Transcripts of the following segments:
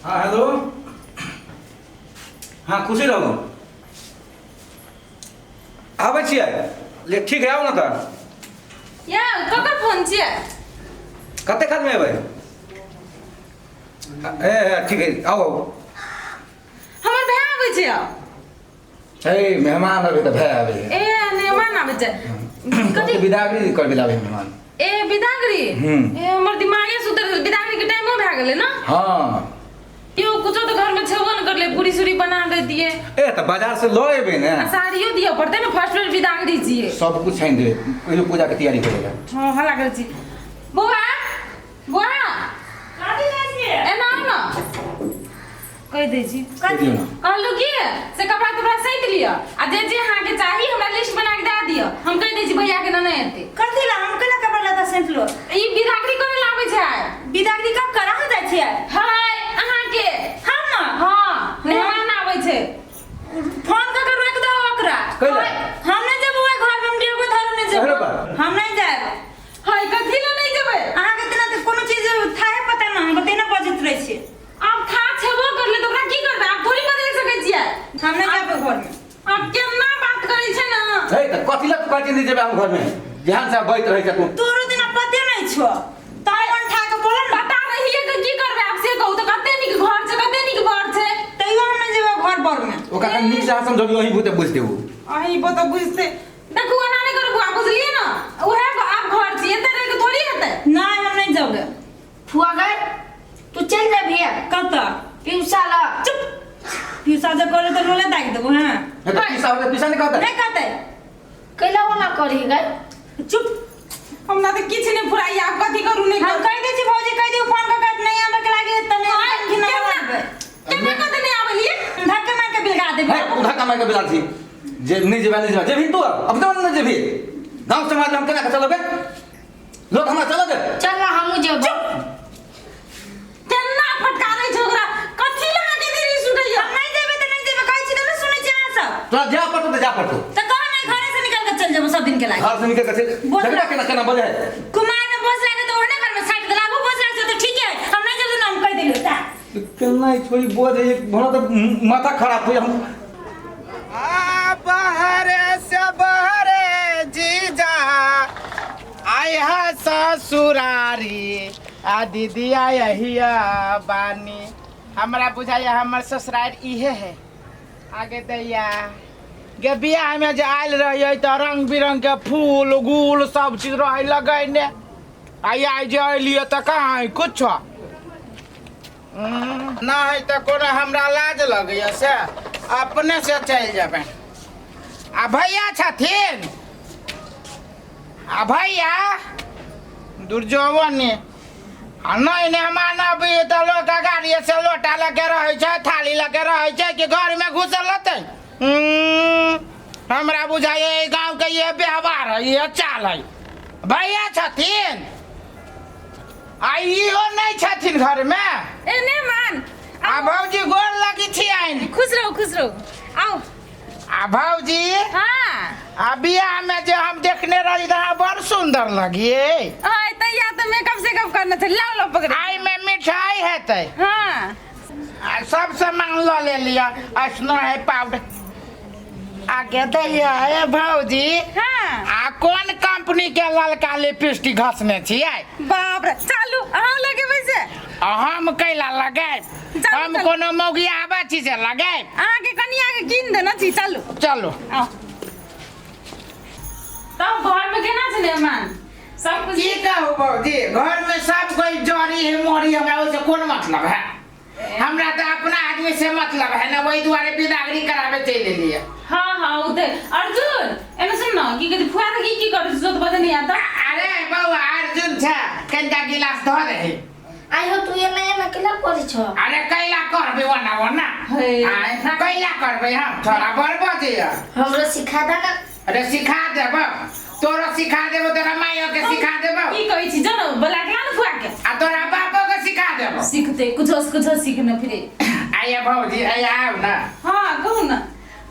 हाँ हेलो। हाँ खुशी रहू। आबै छियै ले ठीक है आओ ना तऽ या ककर फोन छियै कते खाद में अबै ए ठीक है आओ हमर भाय आबै छै ए मेहमान अबै तऽ भाय आबै ए मेहमान आबै छै कथि बिदागरी कर बिदाबै मेहमान ए बिदागरी ए हमर दिमागे सुधर बिदागरी के टाइमो भए गेलै ना हाँ यो कुछो तो घर में छेबो न करले पूरी सूरी बना दे दिए ए तऽ बाजार से लऽ एबै ने साड़ियो दियो पड़ते ना फर्स्ट बेर बिदागरी छियै सब कुछ छानि देबै पहिले पूजा के तैयारी करेगा हां हला कर छी बुआ बुआ काटी जाइ छियै ए ना ना कह दै छी कहलू की से कपड़ा तपड़ा सैत लिया आ जे जे अहाँ के चाही हमरा लिस्ट बना के दे दियो हम कह दै छी भैया के न एते कथि ला हम केना कपड़ा लता सैत लो ई बिदागरी करे लाबै छै बिदागरी कब करा हो जाइ छै हाय अहाँ के हम ना हां मेहमान आबै छै फोन क के रख दो ओकरा हम नहीं जेबो घर में हम डियो धर नहीं जेबो हम नहीं जाब हाय कथि ला नहीं जेबै अहाँ के तना त कोनो चीज थाहे पता ना हम बतेना बजत रहे छी आप था छेबो कर ले तो ओकरा की करबे आप थोड़ी बदल सकै छियै हम नहीं जाब घर में आप केना बात करै छै ना ए तऽ कथि ला कहै नहि जेबै हम घर में ध्यान से बैठ रहै छै तू तोरो दिना पते नहीं छो ताई मन ठा के बोल ना बता रही है कि की करबे आप से कहू तो कते निक घर छै कते निक घर छै तैयो हम नहीं जेबो घर पर में ओकरा कनि नीक से समझबियो वही बुझते बुझते हो अही बता बुझते देखू एना नहीं करू बुआ बुझलिए ना ओहे आप घर छी एते रह के थोड़ी हेतै नहीं हम नहीं जाओगे फुआ गए तू चल जा भैया कत पिउसा ला चुप पिसा जब करे तो रोले दाग देबो हां ए तऽ पीसा नहीं कहता नहीं कहते कैला वाला करी गए चुप हमरा त किछ नहीं फुराई आप कथि करू नहीं हम कह दे छी भौजी कह दियो फोन क काट नहीं आबे के लागे त नहीं कि नहीं आबे केना कते नहीं आबलिए धक्के मार के बिलगा देबे है उठा कमाई के बिलाल थी जे नहीं जेबा जेभी तू अब तो नहीं जेभी गांव समाज में हम केना के चलोगे लोग हमरा चलोगे चल ना हमू जेब केना फटकारै छै ओकरा कथि ला के देरी सुटैया हम नहीं जेबे त नहीं जेबे कहै छी त नहीं सुनै छी अहाँ सब तोरा जा पड़तो तो जा पड़तो त कह नहीं घरे से निकल के चल जेबो सब दिन के लागे घर से निकल के झगड़ा केना केना बजे है कुमार में बोझ लागे तो ओने घर में साइड दला वो बोझ लागे तो ठीक है हम नहीं जेबे नाम कह देलियो ता केना छोरी बोझ एक भणो तो माथा खराब हो हम बहरे से बहरे जीजा आय है ससुरारी आ दीदिया यहिया बानी हमरा बुझाया हमर ससुरार इहे है आगे दैया गे बियाह में जे आयल रहिए तो रंग बिरंग के फूल गुल सब चीज रहे लगैने आई जे अलिए तो कहाँ है कुछ ना है तो कोनो हमरा लाज लगैया से अपने से चल जाबे आ भैया छथिन आ भैया दुर्जोवन नहीं ने मानबी तो लोग गाड़ी से लोटा लगे रहे छै थाली लगे रहे छै कि घर में घुसल रहते हमरा बुझाइए गांव के ये व्यवहार है ये चाल है भैया छथिन आइयो नहीं छथिन घर में ए ने मान आ भौजी गोर लगी छियन खुश रहो आओ आ भौजी हां आ बियाह में जो हम देखने रही रहा बड़ सुंदर लगिए हाय तैया तो मेकअप से कब करना था लाओ लो पकड़ आई में मिठाई हेतै हां आ सब सामान लो ले लिया स्नो है पाउडर आगे दैया है भौजी हां आ कौन कंपनी के ललका लिपस्टिक घसने छियै बाप रे चालू अहाँ लगे वैसे हम कैला लगाए हम कोनो मौगी आबा छी से लगाए अहाँ के कनिया के कीन देना छी चालू चलो आओ तब घर में केना छै मेहमान सब कुछ की कहू भौजी घर में सब कोई जड़ी है मोरी हमरा ओसे कोन मतलब है हमरा तो अपना आदमी से मतलब है ना वही दुआरे बिदागरी करावे चले लिए हां उते अर्जुन एमे सुन न की कहै फुआ की करै छ तो बजे नहीं आता अरे बउआ अर्जुन छ कनिटा गिलास धो दे आई हो तू ये नया में केला करी छ अरे कैला करबे वना कैला करबे हम थोड़ा बड़ बजे हमरो सिखा दा ना अरे सिखा देब तोरा सिखा देबो तोरा माइयो के सिखा देबो की कहै छी जनो बोला के ना फुआ के आ तोरा बापो के सिखा देबो सीखते कुछ सीखना फिर आइए भौजी आइए आओ ना हां कहू ना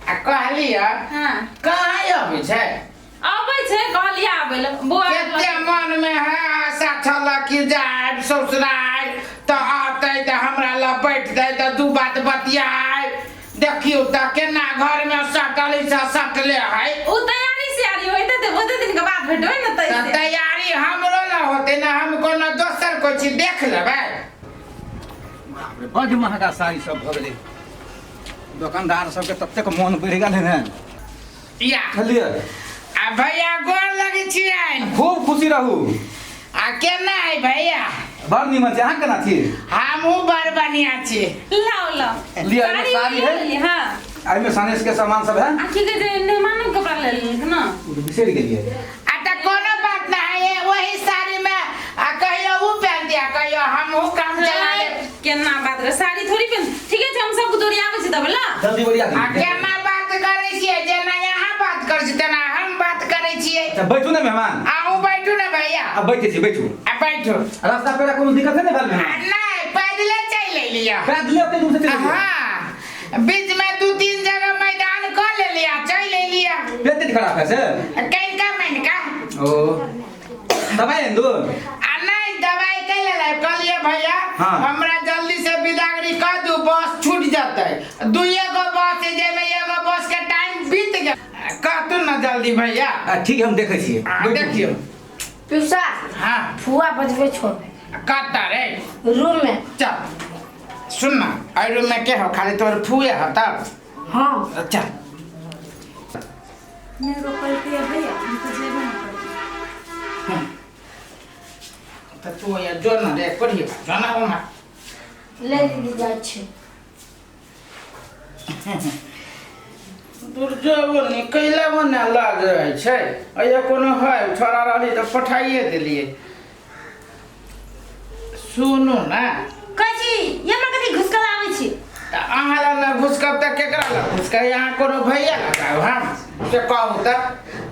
आ कहलिए हां कहाँ अबै छै आबै छै कहलिया आबै ल बुआ केते मन में है आशा छल कि जाब ससुराल तो आते तो हमरा ला बैठ जाए तो दू बात बतियाए देखियो त केना घर में सटल से सटले है उ तैयारी से आ रही होते थे ओते दिन के बाद भेटो न त तैसे तैयारी हमरो ला होते ना हम कोनो दोसर कोई चीज देख लेबै बड़ महंगा साड़ी सब भ गेलै दुकानदार सबके ततेक मन बढ़ि गेलै ने या बुझलियै आ भैया गोर लगे छियन खूब खुशी रहू आ केना है भैया बड़ नीमन छै अहाँ केना छी हमहू बड़ बढ़िया छी लाओ लाओ लिया ये साड़ी है हां आई में सानेस के सामान सब है आखी के जे मेहमानों के कपड़ा ले लेलक ना बिसरि गेलियै आ त कोनो बात ना है वही साड़ी में आ कहियो ऊ पहन दिया कहियो हमहू काम चला ले केना बात रे साड़ी थोड़ी पहन ठीक है हम सब दूरी आबै छी तब ला जल्दी बढ़िया आ केना बात करै छियै जेना यहाँ बात करै छी तेना हम बात करै छियै अच्छा बैठू ने मेहमान आहू बैठू ना भैया अब बैठे छी बैठू आ बैठू रास्ता पेरा कोनो दिक्कत है ने भेल आ मेहमान नहीं पैदले चल लिया पैदले अपने दूर से चले गए हाँ बीच में 2-3 जगह मैदान कर ले लिया चल ले लिया पेट खराब है से कहीं का मैंने का ओ दवाई इंदु आ नहीं दवाई के ले कहलिए भैया हाँ। हमरा जल्दी से बिदागरी कर दू बस छूट जाते दुइये गो बस है जेमे एगो बस के टाइम बीत गया कहतू ना जल्दी भैया ठीक है हम देखे छी देखियो पिसा हाँ फुआ बजबे छोड़ कहता रे रूम में चल सुन ना आई रूम में के हो खाली तोर फुए हो तब हाँ चल मेरो कल के भैया हम तो जेबे ना करी तो तू ये जो ना रे करिए जाना हो ना ले ली जाय छै दुर्जो निकले वो ना लाज रहे छै अया कोनो है छोरा रहली तो पठाइए देलिए सुनू ना कची ये में कथी घुसकल आबै छी त अहाँ ला ना घुसकब त केकरा ला घुसका यहाँ कोनो भैया लगाओ हम से कहू त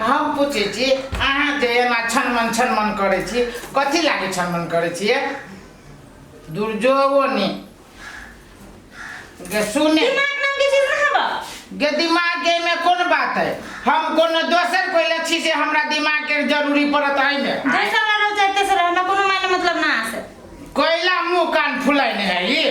हम पूछे छी अहाँ जे एना छनमन करे छी कथी लागे छनमन करे छी दुर्जो नि गे सुने दिमाग नाम के चीज ना हवा गे दिमाग के में कौन बात है हम कोनो दोसर कोई लच्छी से हमरा दिमाग के जरूरी पड़त है में जैसा ना रहो चाहते से रहना कोनो मायने मतलब ना आसे कोयला मुंह कान फुलाइ नहीं है ये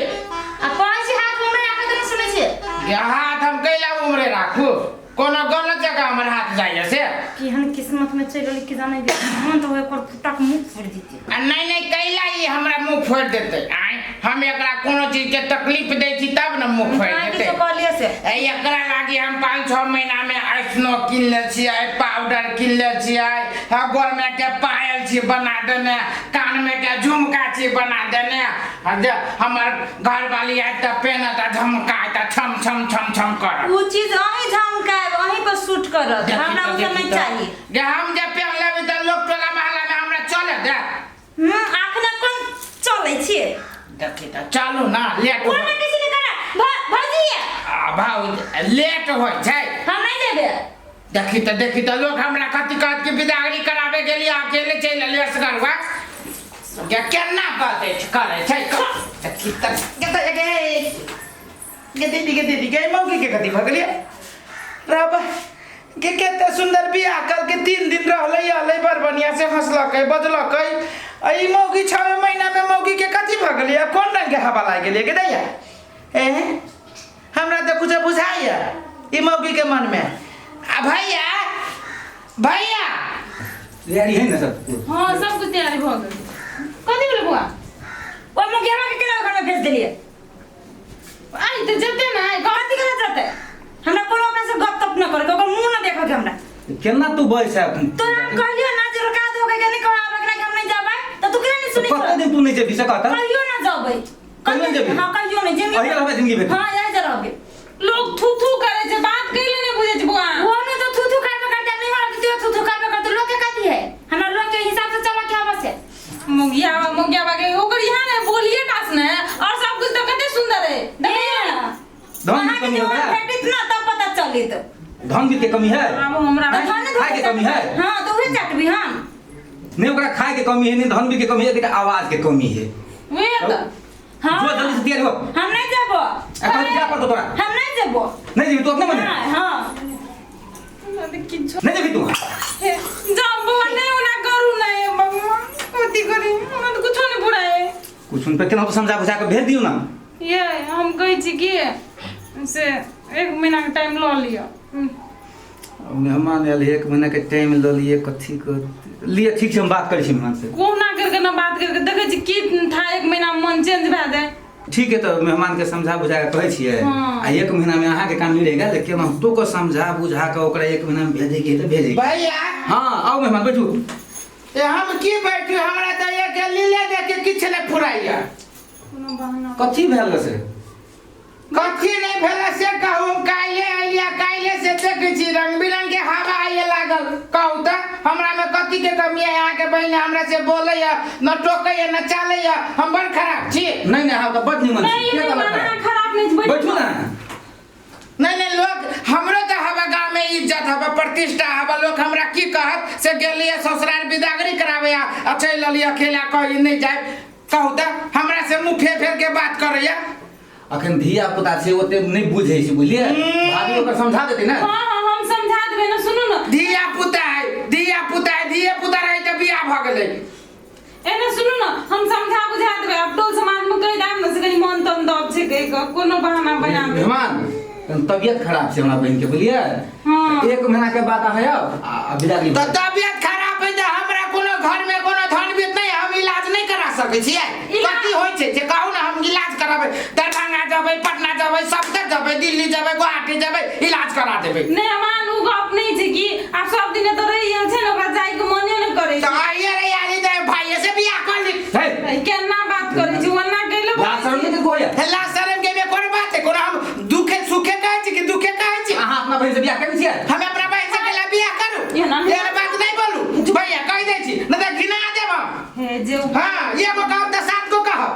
आ कौन सी हाथ में आके तो सुने छे गे हाथ हम कैला उमरे राखू कोनो गलत जगह हमर हाथ जाइए से कि हम किस्मत में चल के जाने दे हम तो एकर फुटक मुंह फोड़ दीती आ नहीं कैला ये हमरा मुंह फोड़ देते आय हम एकरा कोनो चीज के तकलीफ दे छी तब न मुंह फोड़ ना देते किछो कहलिए से ए एकरा लागी हम 5-6 महीना में आइसनो किन ले छियै पाउडर किन ले छियै गोर में के पायल छी बना देने कान में के झुमका छी बना देने हमर घर वाली आइ त पेन त झमका त छम छम छम छम कर वो चीज अही झमकाए वहीं पर शूट करत हमरा उ सब नहीं चाहिए गे हम जे पहन लेबै त लोग टोला मोहल्ला में हमरा चले दे आखना कोन चलै छी देखि त चलू ना लेट कोन में किसी ने करा भजिया भाव लेट होय छै हम नहीं देबे देखी त लोग हमरा कथी कहत के बिदागरी कराबे गेली अकेले चल ले असगरवा के केना कहते करे छै देखी त के दीदी के मौगी के कथी भगलिए रब के केते सुंदर बियाह कल के 3 दिन रहलै अलै बड़ बढ़िया से हंसलकै बजलकै ई मौगी 6 महीना में मौगी के कथी भगलिए कोन रंग के हवा लाग गेलिए के दैया हमरा त कुछ बुझाइया ई मौगी के मन में आ भैया भैया तैयारी है ना सब हां सब कुछ तैयारी भ गेल कथी बोले बुआ ओ मुखिया के केना घर में भेज देलिए आई तो जते ना कथी के रहते हमरा कोनो ओकरा से गप तप न करे ओकर मुंह न देखो के हमरा केना तू बैस है तो हम कहलियो ना जे का दो के नहीं कहब कि हम नहीं जाबै तो तू केना नहीं सुनी कते दिन तू नहीं जेबी से कहता कहियो ना जाबै कहियो नहीं जेबी हां कहियो नहीं जिंदगी अहिया रहबे जिंदगी भर हां यही जा रहबे लोग थू थू करे जे बात कइले नहीं बुझे छ बुआ वो में तो थू थू करबे करते नहीं वाला कि तू थू करबे करते लोग के कथी है हमरा लोग के हिसाब से चला के आवस है मुगिया बागे ओकर यहाँ ने बोलिए कास ने और सब कुछ तो कते सुंदर है देखिए धन की कमी है फेटित ना तब पता चली तो धन की कमी है अब हमरा खाए के कमी है हां तो उहे चटबी हम नहीं ओकरा खाए के कमी है नहीं धन की कमी है कि आवाज के कमी है वे तो हां जो जल्दी से तैयार हो हम नहीं जाबो कहीं जा पड़तो तोरा हम नहीं जाबो नहीं जेबी तू अपने मन हां नहीं जेबी तू जब बुआ नहीं होना करू नहीं बाबू कथी करी हमरा तो कुछ नहीं बुराए कुछ उन पे केना तो समझा बुझा के भेज दियो ना ये हम कहै छी कि से 1 महीना के टाइम ल लियो। मेहमान आयल 1 महीना के टाइम ल लिए कथी को लिए ठीक छै हम बात करै छी मेहमान से कोना करके ना बात करके देखै छी की था 1 महीना में मन चेंज भए जाए। ठीक है तो मेहमान के समझा बुझा के कहै छियै हाँ। आ 1 महीना में अहाँ के काम नहीं रहेगा लेकिन हम तो को समझा बुझा के ओकरा 1 महीना में भेजे के तो भेजे। भैया हां आओ मेहमान बैठू। ये हम की बैठू हमरा त ये के लीले दे के किछ ने फुराइया। कोनो बहाना कथी भेल से कथी नहीं भेला से कहू काइले आइलिया काइले से देखै छी रंग बिरंग के हवा आए लागल कहू त हमरा में कथी के कमी है यहाँ के बहन हमरा से बोले या न टोके या न चाले या हम बड़ खराब छी। नहीं नहीं हम तो बड निमन नहीं ये बहाना खराब नहीं बैठू ना। नहीं लोग हमरो तो हवा गांव में इज्जत हवा प्रतिष्ठा हवा लोग हमरा की कहत से गेलिए ससुराल विदागरी करावे आ चल लिया अकेला कहीं नहीं जाए कहू त हमरा से मुंह फेर फेर के बात करैया। अखन धिया पुता से ओते नहीं बुझै छी बुझलिए भाभी ओकर समझा देते ना। हां हां हम समझा देबे ना सुनू ना धिया पुता धिए पुता रहे त बियाह भ गेलै। एने सुनू ना हम समझा बुझा देबे अब टोल समाज में कह दाम न से कनी मन तम दब छै कह कोनो बहाना बना दे। मेहमान तबियत खराब छै हमरा बहन के बुझलिए हां 1 महीना के बाद आया आ विदागरी त तबियत खराब है त हमरा कोनो घर में कोनो धनवित नहीं हम इलाज नहीं करा सकै छियै। कथी होय छै जे कहू ना हम इलाज कराबै दरभंगा जबै पटना जबै सब तक जबै दिल्ली जबै गुवाहाटी जबै इलाज करा देबै। नहीं मान उ गप नहीं छै कि आप सब दिन तो रही छै ना ओकरा जाय के मने नहीं करे त आइए रे यारी दे भाई से बियाह कर ली। हे केना बात करे छी वना कहलो लासर के कोया हल्ला शर्म के में कोन बात है कोनो हम दुखे सुखे कहै छी कि दुखे कहै छी। अहाँ अपना बहन से बियाह करै छियै हम अपना बहन से केला बियाह करू ये ना ये बात नहीं बोलू भैया कह दे छी न त घिना देब। हे जे हां ये को कहब त 7 को कहब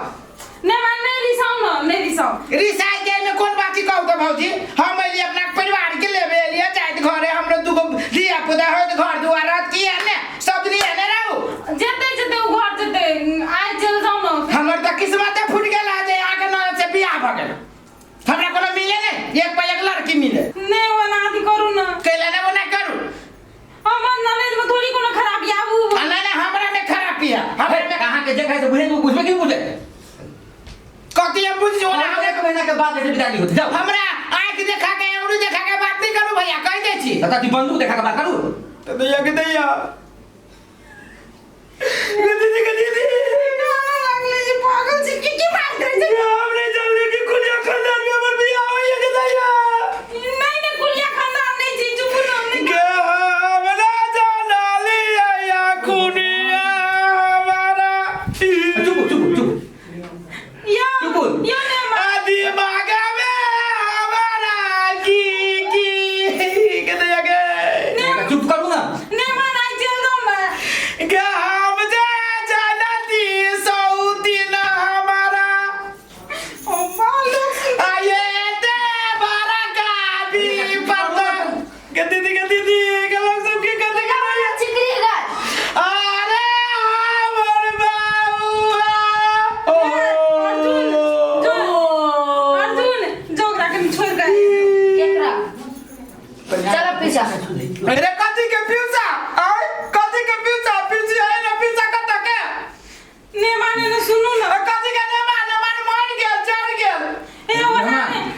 नहीं मान नहीं रिसाऊ ना नहीं रिसाऊ रिसाई के में कोन बात कहू त भौजी हम एली अपना परिवार के लेबे एलिया जाइत घरे हमरो दुगो धिया पुता होत घर दुआर की है ने सब दिन है ने रहू जते जते उ घर जते आइ चल जाऊ ना हमर त किस्मत फूट गेल आ जे आके न से बियाह भ गेल हमरा कोनो मिले ने एक पे एक लड़की मिले नहीं वना अथी करू ना कैला ने बना करू हमर नॉलेज में थोड़ी कोनो खराबी आबू ना हमरा में खराबी है हमरा में अहाँ के जे कहै से बुझे तो बुझबे कि बुझे कथी हम बुझियो ना हम 1 महीना के बाद ऐसे विदागरी होते जाओ। हमरा आंख देखा के अंगुरी देखा के बात नहीं करू भैया कह दे छी तथा ती बंदूक देखा के बात करू तो दैया के दैया गदी अगले पागल छी की बात करे छी हमने जानले कि कुलिया खानदान में हमर बियाह होइए के दैया नहीं नहीं कुलिया खानदान नहीं छी चुप ना हमने के हमरा जानली आया कुनिया हमारा चुप चुप चुप या चुप। या ने आदि मागा में हमारा की के दैया के चुप करू ना नहीं मान आई चल जाऊ मैं के हम जे जानती सऊदी ना हमारा ओ मालू आये ते बारा का भी पता के दीदी के लोग सब की करते कर रही है चिकरी गाय अरे हमर बाबूआ अर्जुन जोगरा के छोड़ गए केकरा चलो पीछा अरे कथी के पिउसा आय कथी के पिउसा पिउसी है ना पिउसा कत के ने माने ना सुनो ना कथी के ने मान मर गेल चढ़ गेल ए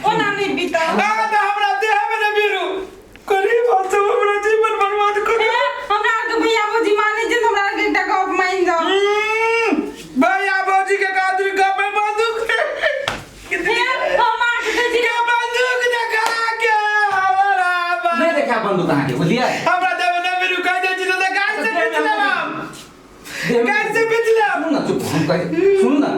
ओना नहीं बीता आ त हमरा देह में ने बिरु करी बात हमरा जीवन बर्बाद कर हमरा के भैया बोजी माने जे हमरा के एकटा गप मान जाओ भैया भौजी के कादरी का में बंदूक कितनी हम आके के जी के बंदूक देखा के हमारा नहीं देखा बंदूक अहाँ के बुझलिए हमरा देवे ने बिरु कह दे छी त गाड़ी से पीट लेब गाड़ी से पीट लेब सुन ना चुप हम कह सुन ना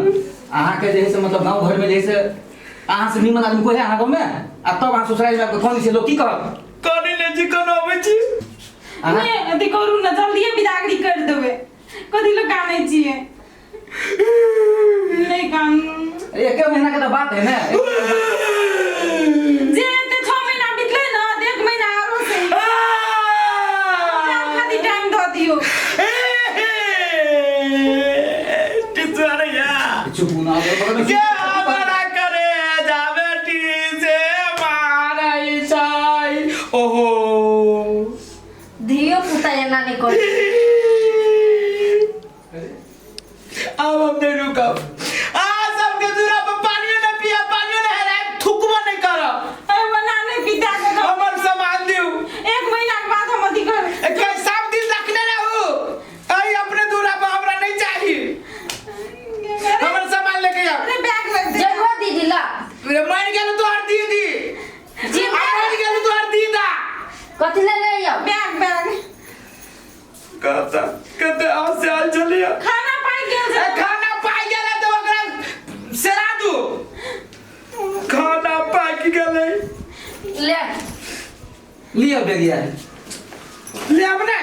अहाँ के जे है से मतलब गांव घर में जैसे अहाँ से निमन आदमी कोई है अहाँ गांव में आ तब अहाँ ससुराल में कोन से लोग की कहत कनी ने जी कोन आबै छी अहाँ ने अथी करू ना जल्दी विदागरी कर देबे कथी लो काने छिए नहीं कान 1 महीना के तो बात है ना जे ते 6 महीना बीतले ना 1 महीना आरो से खाली टाइम दो दियो टिसु अरे या चुप ना के हमारा करे जावे टी से मारै छै ओहो धियो पुता एना नहीं कर अब हम नहीं रुकब आ सबके दूरा पर पानी न पिया रे मर गेल तोहर दीदी जी मर गेल तोहर दीदा कथी ले ले आयो बैग कहता कहते आज से आल चलिए खाना पाई गेल छै खाना पाई गेल तो ओकरा सेरा दू खाना पाई गेल ले लिया बेगिया ले अपने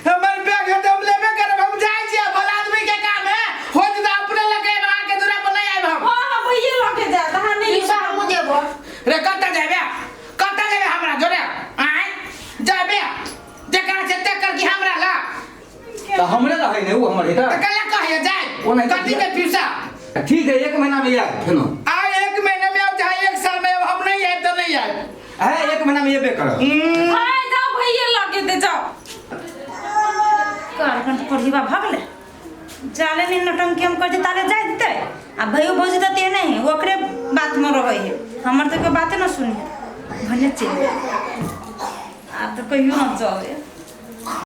हमर बैग है तो हम लेबे करब हम जाय छी भला आदमी के काम है हो त अपने लगे वहां के दूरा पर नहीं आइब हम हां भैया लगे जा तहां नहीं पैसा हम देबो रे कत्ता जाबे हमरा जोरे आय जाबे देखा से तक कर कि हमरा ला तो हमरे रहे ने वो हमर हेता त कला कहे जाय वो नहीं कथी के पैसा ठीक है 1 महीना में यार फेनो आ 1 महीने में अब चाहे 1 साल में अब हम नहीं आए तो नहीं आए है 1 महीना में ये बे कर हाय जाओ भैया लगे दे जाओ कार पढ़ीबा भागले जाले ने नटंकी हम कर दे ताले जाय देते आ भयो भौजी त ते नहीं ओकरे बात में रहै है हमर त के बाते न सुनी भने चल आ तो कहियो न जाओ